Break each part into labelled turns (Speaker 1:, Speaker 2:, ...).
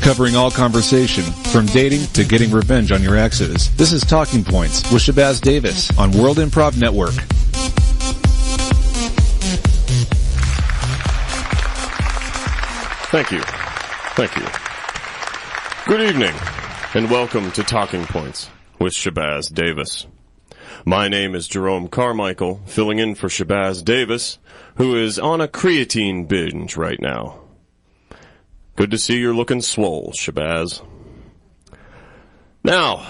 Speaker 1: covering all conversation, from dating to getting revenge on your exes. This is Talking Points with Shabazz Davis on World Improv Network.
Speaker 2: Thank you. Thank you. Good evening, and welcome to Talking Points with Shabazz Davis. My name is Jerome Carmichael, filling in for Shabazz Davis, who is on a creatine binge right now. Good to see you're looking swole, Shabazz. Now,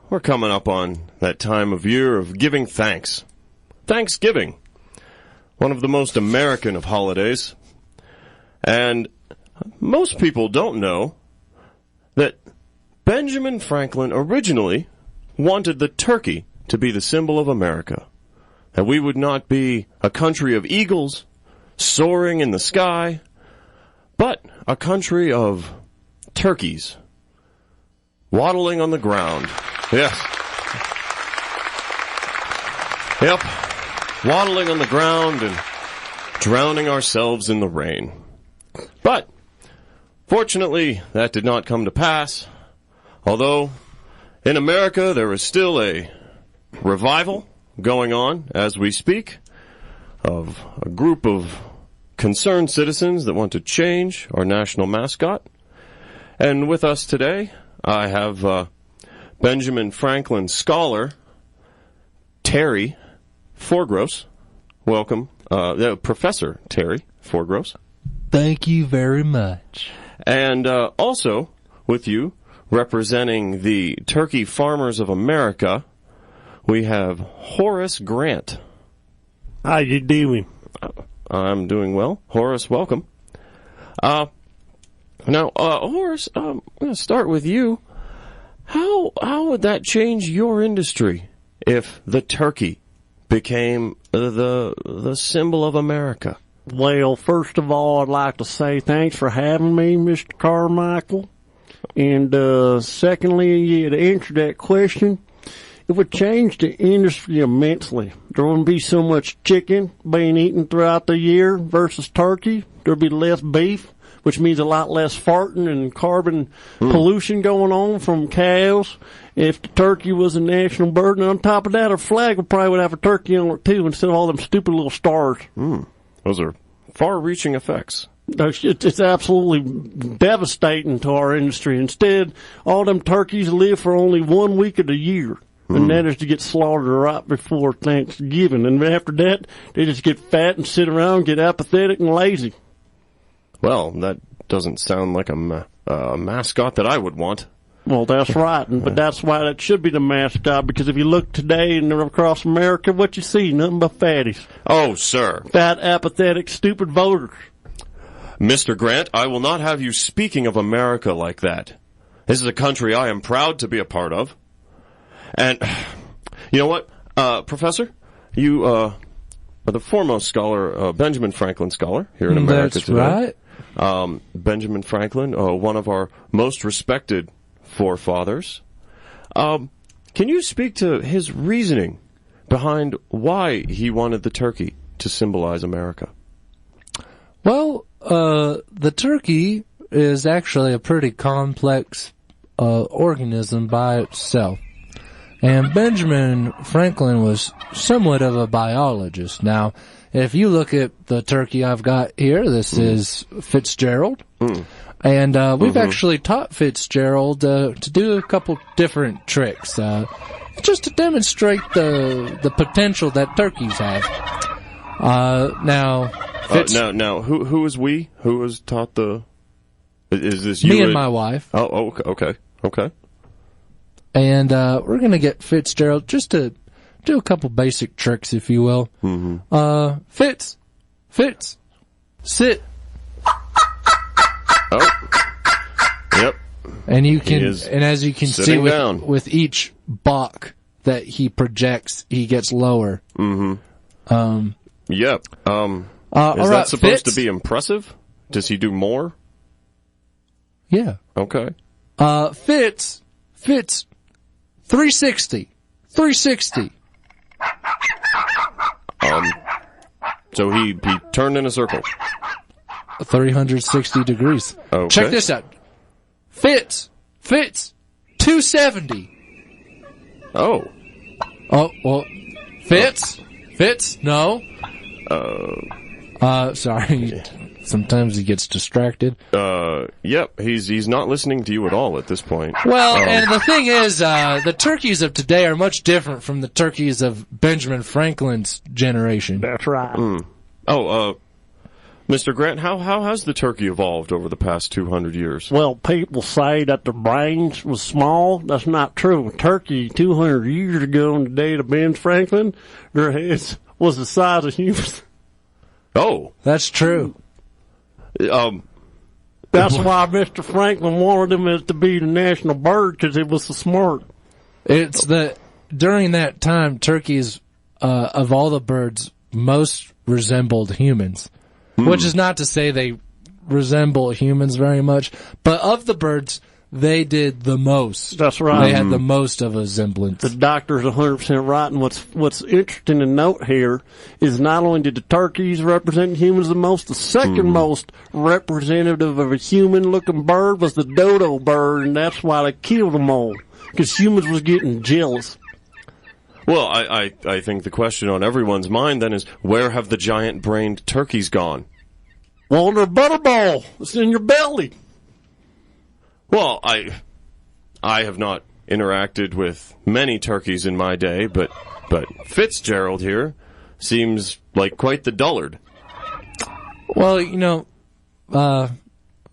Speaker 2: we're coming up on that time of year of giving thanks. Thanksgiving, one of the most American of holidays. And most people don't know that Benjamin Franklin originally wanted the turkey to be the symbol of America. That we would not be a country of eagles soaring in the sky, but a country of turkeys waddling on the ground. Yes. Yep. Waddling on the ground and drowning ourselves in the rain. But, fortunately, that did not come to pass. Although, in America, there is still a revival going on as we speak of a group of concerned citizens that want to change our national mascot. And with us today, I have Benjamin Franklin scholar Terry Forgross. Welcome, Professor Terry Forgross.
Speaker 3: Thank you very much.
Speaker 2: And also with you, representing the Turkey Farmers of America, we have Horace Grant.
Speaker 4: How you doing?
Speaker 2: I'm doing well. Horace, welcome. Now, Horace, I'm going to start with you. How would that change your industry if the turkey became the symbol of America?
Speaker 4: Well, first of all, I'd like to say thanks for having me, Mr. Carmichael. And secondly, to answer that question, it would change the industry immensely. There wouldn't be so much chicken being eaten throughout the year versus turkey. There'd be less beef, which means a lot less farting and carbon pollution going on from cows. If the turkey was a national bird, and on top of that, our flag probably would have a turkey on it too, instead of all them stupid little stars.
Speaker 2: Those are far-reaching effects.
Speaker 4: It's absolutely devastating to our industry. Instead, all them turkeys live for only 1 week of the year. And that is to get slaughtered right before Thanksgiving. And after that, they just get fat and sit around, get apathetic and lazy.
Speaker 2: Well, that doesn't sound like a mascot that I would want.
Speaker 4: Well, that's right. But that's why that should be the mascot, because if you look today and across America, what you see, nothing but fatties.
Speaker 2: Oh, sir.
Speaker 4: Fat, apathetic, stupid voters.
Speaker 2: Mr. Grant, I will not have you speaking of America like that. This is a country I am proud to be a part of. And, you know what, Professor? You are the foremost scholar, Benjamin Franklin scholar here in America today.
Speaker 3: That's right.
Speaker 2: Benjamin Franklin, one of our most respected forefathers. Can you speak to his reasoning behind why he wanted the turkey to symbolize America?
Speaker 3: Well, the turkey is actually a pretty complex organism by itself. And Benjamin Franklin was somewhat of a biologist. Now, if you look at the turkey I've got here, this is Fitzgerald. And we've actually taught Fitzgerald to do a couple different tricks, just to demonstrate the potential that turkeys have. Now,
Speaker 2: who is we? Who was taught the? Is this you?
Speaker 3: Me and my wife.
Speaker 2: Oh, okay.
Speaker 3: And we're going to get Fitzgerald just to do a couple basic tricks, if you will. Fitz, sit.
Speaker 2: Oh, yep.
Speaker 3: And you can, and as you can see with each balk that he projects, he gets lower.
Speaker 2: Yep. Is
Speaker 3: that
Speaker 2: right, supposed
Speaker 3: Fitz?
Speaker 2: To be impressive? Does he do more?
Speaker 3: Yeah.
Speaker 2: Okay.
Speaker 3: Fitz, 360.
Speaker 2: So he turned in a circle.
Speaker 3: 360 degrees.
Speaker 2: Okay.
Speaker 3: Check this out. Fitz, 270.
Speaker 2: Oh.
Speaker 3: Oh, well, Fitz, no. Sorry. Sometimes he gets distracted.
Speaker 2: Yep, he's not listening to you at all at this point.
Speaker 3: Well, and the thing is, the turkeys of today are much different from the turkeys of Benjamin Franklin's generation.
Speaker 4: That's right.
Speaker 2: Oh, Mr. Grant, how has the turkey evolved over the past 200 years?
Speaker 4: Well, people say that their brains was small. That's not true. A turkey 200 years ago in the day of Ben Franklin, their heads was the size of humans.
Speaker 2: Oh.
Speaker 3: That's true.
Speaker 4: That's why Mr. Franklin wanted them to be the national bird, because it was so smart.
Speaker 3: It's during that time, turkeys, of all the birds, most resembled humans. Which is not to say they resemble humans very much, but of the birds, they did the most.
Speaker 4: That's right.
Speaker 3: They had the most of a resemblance.
Speaker 4: The doctor's 100% right, and what's interesting to note here is not only did the turkeys represent humans the most, the second most representative of a human-looking bird was the dodo bird, and that's why they killed them all, because humans was getting jealous.
Speaker 2: Well, I think the question on everyone's mind then is, where have the giant-brained turkeys gone?
Speaker 4: Well, they're butterball. It's in your belly.
Speaker 2: Well, I have not interacted with many turkeys in my day, but Fitzgerald here seems like quite the dullard.
Speaker 3: Well,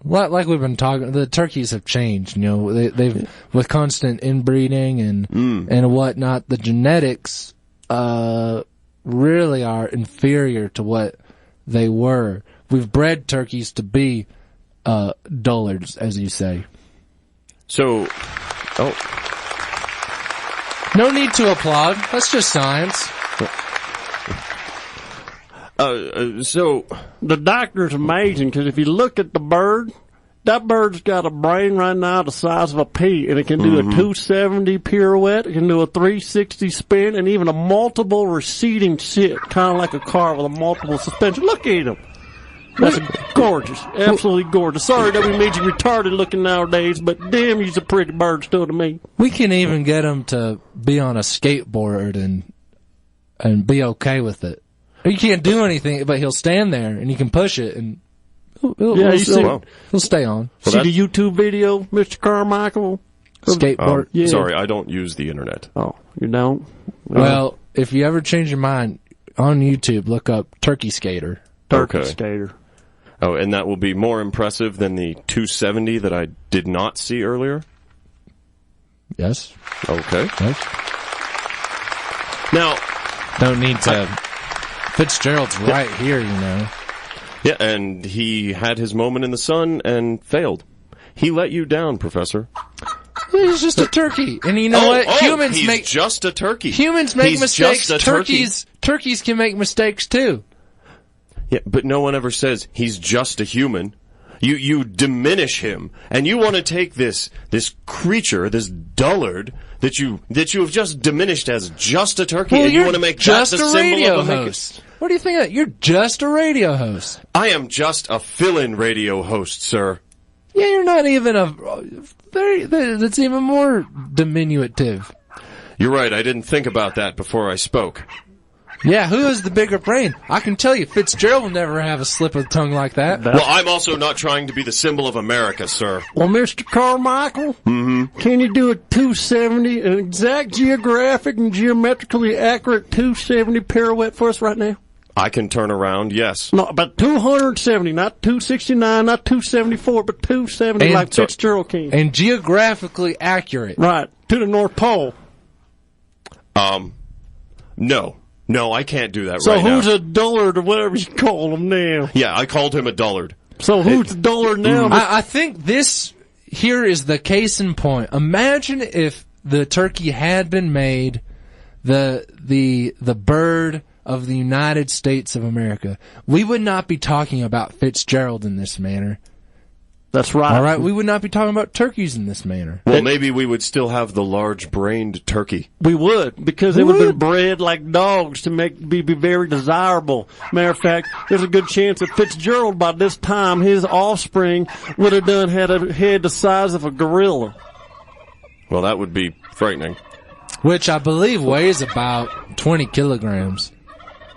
Speaker 3: like we've been talking, the turkeys have changed. They've with constant inbreeding and whatnot. The genetics really are inferior to what they were. We've bred turkeys to be dullards, as you say.
Speaker 2: So,
Speaker 3: no need to applaud. That's just science.
Speaker 2: So
Speaker 4: the doctor's amazing, because if you look at the bird, that bird's got a brain right now the size of a pea, and it can do a 270 pirouette, it can do a 360 spin, and even a multiple receding sit, kind of like a car with a multiple suspension. Look at him. That's gorgeous. Absolutely gorgeous. Sorry that we made you retarded looking nowadays, but damn, he's a pretty bird still to me.
Speaker 3: We can even get him to be on a skateboard and be okay with it. He can't do anything, but he'll stand there, and you can push it, and he'll stay on.
Speaker 4: Well, see the YouTube video, Mr. Carmichael?
Speaker 3: Skateboard?
Speaker 2: Yeah. Sorry, I don't use the internet.
Speaker 4: Oh, you don't?
Speaker 3: Well, if you ever change your mind, on YouTube, look up Turkey Skater.
Speaker 4: Turkey Skater.
Speaker 2: Oh, and that will be more impressive than the 270 that I did not see earlier?
Speaker 3: Yes.
Speaker 2: Okay.
Speaker 3: Yes.
Speaker 2: Now,
Speaker 3: don't need to... Fitzgerald's right here,
Speaker 2: Yeah, and he had his moment in the sun and failed. He let you down, Professor.
Speaker 3: He's just a turkey. And you know what?
Speaker 2: Humans make just a turkey.
Speaker 3: Humans make mistakes. Turkeys can make mistakes too.
Speaker 2: Yeah, but no one ever says he's just a human. You diminish him, and you want to take this creature, this dullard that you have just diminished as just a turkey, and you want to make just that the symbol of a host.
Speaker 3: What do you think of that? You're just a radio host.
Speaker 2: I am just a fill-in radio host, sir.
Speaker 3: Yeah, you're not even that's even more diminutive.
Speaker 2: You're right, I didn't think about that before I spoke.
Speaker 3: Yeah, who has the bigger brain? I can tell you, Fitzgerald will never have a slip of the tongue like that.
Speaker 2: Well, I'm also not trying to be the symbol of America, sir.
Speaker 4: Well, Mr. Carmichael, can you do a 270, an exact geographic and geometrically accurate 270 pirouette for us right now?
Speaker 2: I can turn around, yes.
Speaker 4: No, but 270, not 269, not 274, but 270 like Fitzgerald can.
Speaker 3: And geographically accurate.
Speaker 4: Right, to the North Pole.
Speaker 2: No, I can't do that
Speaker 4: so
Speaker 2: right now.
Speaker 4: So who's a dullard or whatever you call him now?
Speaker 2: Yeah, I called him a dullard.
Speaker 4: So who's the dullard now?
Speaker 3: I think this here is the case in point. Imagine if the turkey had been made the bird of the United States of America. We would not be talking about Fitzgerald in this manner.
Speaker 4: That's right.
Speaker 3: All right, we would not be talking about turkeys in this manner.
Speaker 2: Well, maybe we would still have the large-brained turkey.
Speaker 4: We would, because they would have been bred like dogs to be very desirable. Matter of fact, there's a good chance that Fitzgerald, by this time, his offspring would have had a head the size of a gorilla.
Speaker 2: Well, that would be frightening.
Speaker 3: Which I believe weighs about 20 kilograms.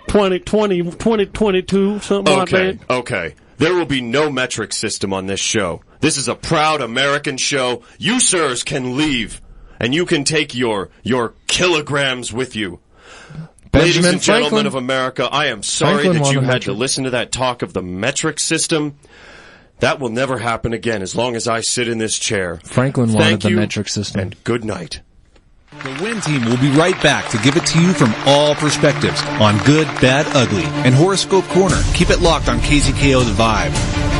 Speaker 4: 22, something like that.
Speaker 2: Okay. There will be no metric system on this show. This is a proud American show. You, sirs, can leave, and you can take your kilograms with you. Ladies and gentlemen of America, I am sorry that you had to listen to that talk of the metric system. That will never happen again as long as I sit in this chair.
Speaker 3: Franklin wanted the metric system.
Speaker 2: And good night.
Speaker 1: The Win Team will be right back to give it to you from all perspectives on Good, Bad, Ugly and Horoscope Corner. Keep it locked on KZKO The Vibe.